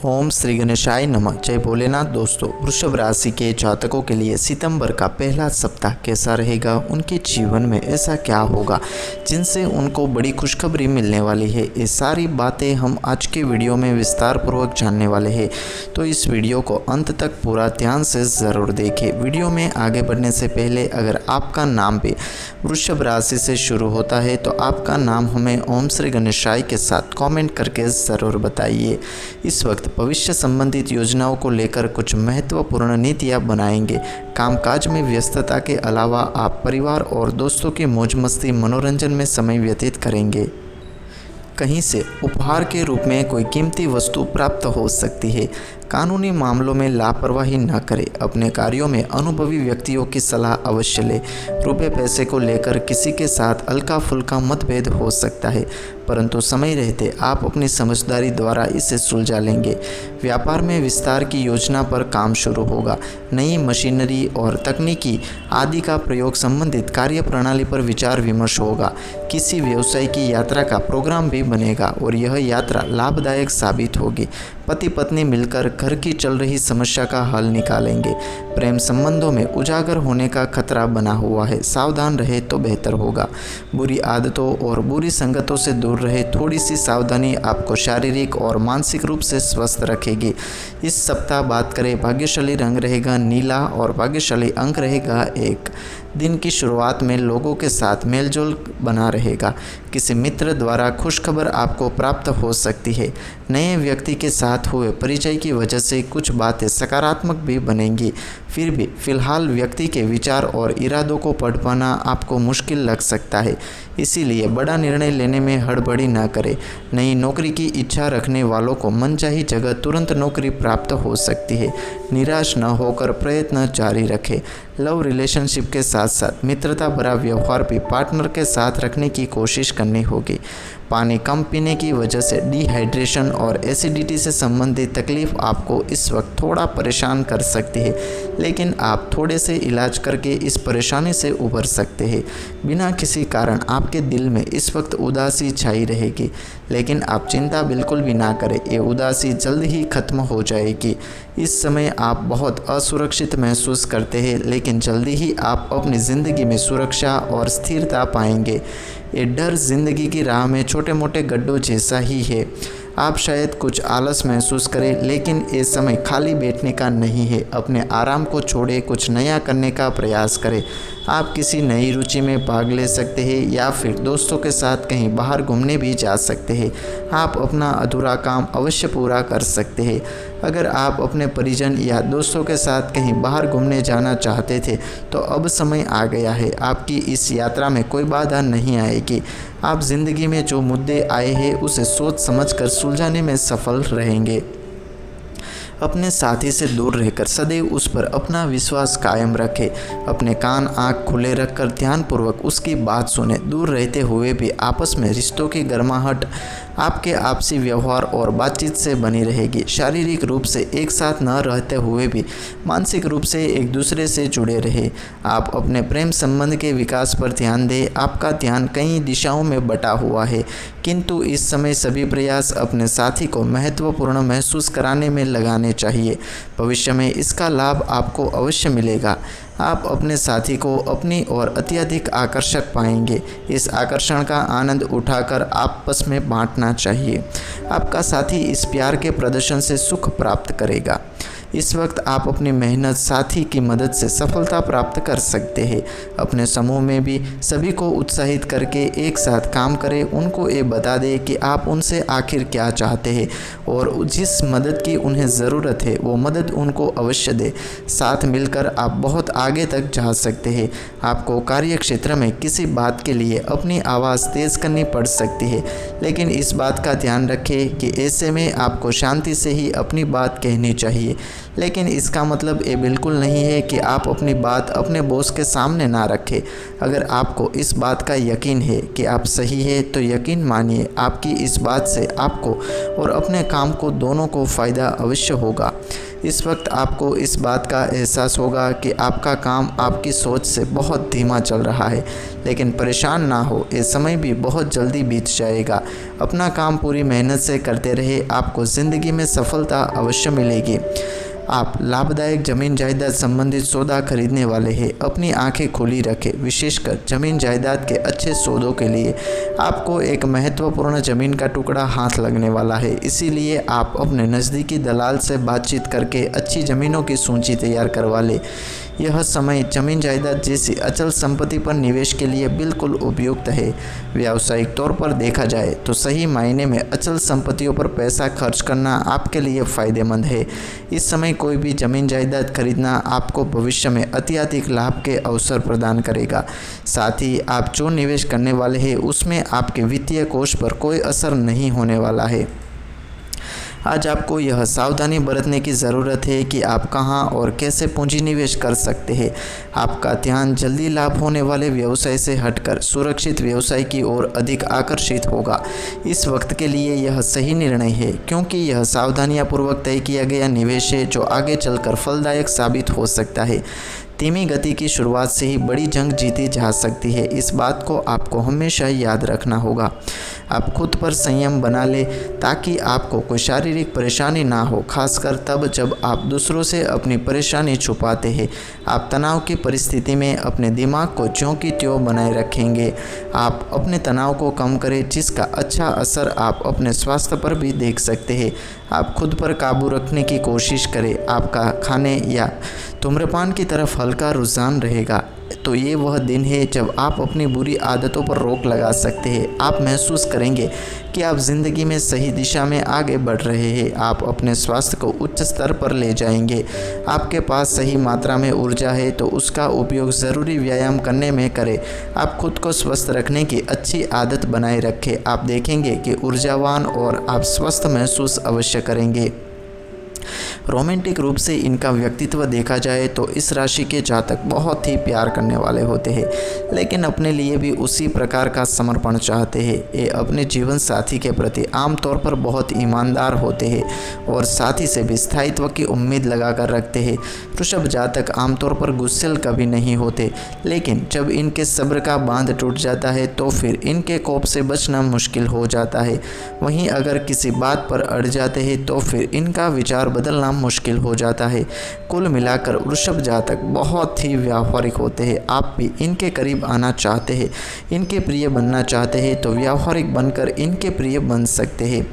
ओम श्री गणेशाय नमः। जय भोलेनाथ। दोस्तों, वृषभ राशि के जातकों के लिए सितंबर का पहला सप्ताह कैसा रहेगा, उनके जीवन में ऐसा क्या होगा जिनसे उनको बड़ी खुशखबरी मिलने वाली है, ये सारी बातें हम आज के वीडियो में विस्तार पूर्वक जानने वाले हैं। तो इस वीडियो को अंत तक पूरा ध्यान से ज़रूर देखें। वीडियो में आगे बढ़ने से पहले अगर आपका नाम भी वृषभ राशि से शुरू होता है तो आपका नाम हमें ओम श्री गणेशाय के साथ कमेंट करके ज़रूर बताइए। इस वक्त भविष्य संबंधित योजनाओं को लेकर कुछ महत्वपूर्ण नीतियां बनाएंगे। कामकाज में व्यस्तता के अलावा आप परिवार और दोस्तों की मौज मस्ती मनोरंजन में समय व्यतीत करेंगे। कहीं से उपहार के रूप में कोई कीमती वस्तु प्राप्त हो सकती है। कानूनी मामलों में लापरवाही न करें। अपने कार्यों में अनुभवी व्यक्तियों की सलाह अवश्य लें। रुपए पैसे को लेकर किसी के साथ हल्का फुल्का मतभेद हो सकता है, परंतु समय रहते आप अपनी समझदारी द्वारा इसे सुलझा लेंगे। व्यापार में विस्तार की योजना पर काम शुरू होगा। नई मशीनरी और तकनीकी आदि का प्रयोग संबंधित कार्य प्रणाली पर विचार विमर्श होगा। किसी व्यवसाय की यात्रा का प्रोग्राम भी बनेगा और यह यात्रा लाभदायक साबित होगी। पति पत्नी मिलकर घर की चल रही समस्या का हल निकालेंगे। प्रेम संबंधों में उजागर होने का खतरा बना हुआ है, सावधान रहे तो बेहतर होगा। बुरी आदतों और बुरी संगतों से दूर रहे। थोड़ी सी सावधानी आपको शारीरिक और मानसिक रूप से स्वस्थ रखेगी। इस सप्ताह बात करें, भाग्यशाली रंग रहेगा नीला और भाग्यशाली अंक रहेगा 1। दिन की शुरुआत में लोगों के साथ मेलजोल बना रहेगा। किसी मित्र द्वारा खुशखबर आपको प्राप्त हो सकती है। नए व्यक्ति के साथ हुए परिचय की वजह से कुछ बातें सकारात्मक भी बनेंगी। फिर भी फिलहाल व्यक्ति के विचार और इरादों को पढ़ पाना आपको मुश्किल लग सकता है, इसीलिए बड़ा निर्णय लेने में हड़बड़ी न करें। नई नौकरी की इच्छा रखने वालों को मनचाही जगह तुरंत नौकरी प्राप्त हो सकती है। निराश न होकर प्रयत्न जारी रखें। लव रिलेशनशिप के साथ साथ मित्रता भरा व्यवहार भी पार्टनर के साथ रखने की कोशिश करनी होगी। पानी कम पीने की वजह से डिहाइड्रेशन और एसिडिटी से संबंधित तकलीफ आपको इस वक्त थोड़ा परेशान कर सकती है, लेकिन आप थोड़े से इलाज करके इस परेशानी से उबर सकते हैं। बिना किसी कारण आपके दिल में इस वक्त उदासी छाई रहेगी, लेकिन आप चिंता बिल्कुल भी ना करें, ये उदासी जल्द ही खत्म हो जाएगी। इस समय आप बहुत असुरक्षित महसूस करते हैं, लेकिन जल्दी ही आप अपनी ज़िंदगी में सुरक्षा और स्थिरता पाएंगे। ये डर ज़िंदगी की राह में छोटे मोटे गड्ढों जैसा ही है। आप शायद कुछ आलस महसूस करें, लेकिन ये समय खाली बैठने का नहीं है। अपने आराम को छोड़े, कुछ नया करने का प्रयास करें। आप किसी नई रुचि में भाग ले सकते हैं या फिर दोस्तों के साथ कहीं बाहर घूमने भी जा सकते हैं। आप अपना अधूरा काम अवश्य पूरा कर सकते हैं। अगर आप अपने परिजन या दोस्तों के साथ कहीं बाहर घूमने जाना चाहते थे तो अब समय आ गया है। आपकी इस यात्रा में कोई बाधा नहीं आएगी। आप जिंदगी में जो मुद्दे आए हैं उसे सोच समझकर सुलझाने में सफल रहेंगे। अपने साथी से दूर रहकर सदैव उस पर अपना विश्वास कायम रखें। अपने कान आँख खुले रखकर ध्यानपूर्वक उसकी बात सुने। दूर रहते हुए भी आपस में रिश्तों की गर्माहट आपके आपसी व्यवहार और बातचीत से बनी रहेगी। शारीरिक रूप से एक साथ न रहते हुए भी मानसिक रूप से एक दूसरे से जुड़े रहे। आप अपने प्रेम संबंध के विकास पर ध्यान दें। आपका ध्यान कई दिशाओं में बटा हुआ है, किंतु इस समय सभी प्रयास अपने साथी को महत्वपूर्ण महसूस कराने में लगाने चाहिए। भविष्य में इसका लाभ आपको अवश्य मिलेगा। आप अपने साथी को अपनी ओर अत्यधिक आकर्षक पाएंगे। इस आकर्षण का आनंद उठाकर आपस में बांटना चाहिए। आपका साथी इस प्यार के प्रदर्शन से सुख प्राप्त करेगा। इस वक्त आप अपनी मेहनत साथी की मदद से सफलता प्राप्त कर सकते हैं। अपने समूह में भी सभी को उत्साहित करके एक साथ काम करें। उनको ये बता दें कि आप उनसे आखिर क्या चाहते हैं और जिस मदद की उन्हें ज़रूरत है वो मदद उनको अवश्य दें। साथ मिलकर आप बहुत आगे तक जा सकते हैं। आपको कार्य क्षेत्र में किसी बात के लिए अपनी आवाज़ तेज़ करनी पड़ सकती है, लेकिन इस बात का ध्यान रखें कि ऐसे में आपको शांति से ही अपनी बात कहनी चाहिए। लेकिन इसका मतलब ये बिल्कुल नहीं है कि आप अपनी बात अपने बॉस के सामने ना रखें। अगर आपको इस बात का यकीन है कि आप सही है तो यकीन मानिए, आपकी इस बात से आपको और अपने काम को दोनों को फ़ायदा अवश्य होगा। इस वक्त आपको इस बात का एहसास होगा कि आपका काम आपकी सोच से बहुत धीमा चल रहा है, लेकिन परेशान ना हो, ये समय भी बहुत जल्दी बीत जाएगा। अपना काम पूरी मेहनत से करते रहे, आपको ज़िंदगी में सफलता अवश्य मिलेगी। आप लाभदायक ज़मीन जायदाद संबंधित सौदा खरीदने वाले हैं। अपनी आंखें खुली रखें, विशेषकर ज़मीन जायदाद के अच्छे सौदों के लिए। आपको एक महत्वपूर्ण ज़मीन का टुकड़ा हाथ लगने वाला है, इसीलिए आप अपने नज़दीकी दलाल से बातचीत करके अच्छी ज़मीनों की सूची तैयार करवा लें। यह समय ज़मीन जायदाद जैसी अचल संपत्ति पर निवेश के लिए बिल्कुल उपयुक्त है। व्यावसायिक तौर पर देखा जाए तो सही मायने में अचल संपत्तियों पर पैसा खर्च करना आपके लिए फ़ायदेमंद है। इस समय कोई भी ज़मीन जायदाद खरीदना आपको भविष्य में अत्यधिक लाभ के अवसर प्रदान करेगा। साथ ही आप जो निवेश करने वाले हैं उसमें आपके वित्तीय कोष पर कोई असर नहीं होने वाला है। आज आपको यह सावधानी बरतने की ज़रूरत है कि आप कहां और कैसे पूंजी निवेश कर सकते हैं। आपका ध्यान जल्दी लाभ होने वाले व्यवसाय से हटकर सुरक्षित व्यवसाय की ओर अधिक आकर्षित होगा। इस वक्त के लिए यह सही निर्णय है, क्योंकि यह सावधानियापूर्वक तय किया गया निवेश है जो आगे चलकर फलदायक साबित हो सकता है। धीमी गति की शुरुआत से ही बड़ी जंग जीती जा सकती है, इस बात को आपको हमेशा याद रखना होगा। आप खुद पर संयम बना लें ताकि आपको कोई शारीरिक परेशानी ना हो, खासकर तब जब आप दूसरों से अपनी परेशानी छुपाते हैं। आप तनाव की परिस्थिति में अपने दिमाग को ज्यों की त्यों बनाए रखेंगे। आप अपने तनाव को कम करें, जिसका अच्छा असर आप अपने स्वास्थ्य पर भी देख सकते हैं। आप खुद पर काबू रखने की कोशिश करें। आपका खाने या धूम्रपान की तरफ हल्का रुझान रहेगा, तो ये वह दिन है जब आप अपनी बुरी आदतों पर रोक लगा सकते हैं। आप महसूस करेंगे कि आप ज़िंदगी में सही दिशा में आगे बढ़ रहे हैं। आप अपने स्वास्थ्य को उच्च स्तर पर ले जाएंगे। आपके पास सही मात्रा में ऊर्जा है तो उसका उपयोग ज़रूरी व्यायाम करने में करें। आप खुद को स्वस्थ रखने की अच्छी आदत बनाए रखें। आप देखेंगे कि ऊर्जावान और आप स्वस्थ महसूस अवश्य करेंगे। रोमांटिक रूप से इनका व्यक्तित्व देखा जाए तो इस राशि के जातक बहुत ही प्यार करने वाले होते हैं, लेकिन अपने लिए भी उसी प्रकार का समर्पण चाहते हैं। ये अपने जीवन साथी के प्रति आमतौर पर बहुत ईमानदार होते हैं और साथी से भी स्थायित्व की उम्मीद लगाकर रखते हैं। वृषभ जातक आमतौर पर गुस्सैल कभी नहीं होते, लेकिन जब इनके सब्र का बांध टूट जाता है तो फिर इनके कोप से बचना मुश्किल हो जाता है। वहीं अगर किसी बात पर अड़ जाते हैं तो फिर इनका विचार बदलना मुश्किल हो जाता है। कुल मिलाकर वृषभ जातक बहुत ही व्यावहारिक होते हैं। आप भी इनके करीब आना चाहते हैं, इनके प्रिय बनना चाहते हैं तो व्यावहारिक बनकर इनके प्रिय बन सकते हैं।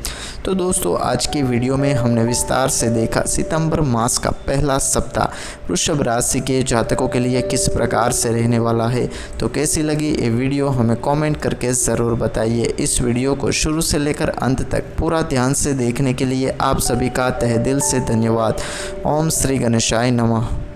तो दोस्तों, आज की वीडियो में हमने विस्तार से देखा सितंबर मास का पहला सप्ताह वृषभ राशि के जातकों के लिए किस प्रकार से रहने वाला है। तो कैसी लगी ये वीडियो हमें कमेंट करके ज़रूर बताइए। इस वीडियो को शुरू से लेकर अंत तक पूरा ध्यान से देखने के लिए आप सभी का तहे दिल से धन्यवाद। ओम श्री गणेशाय नमः।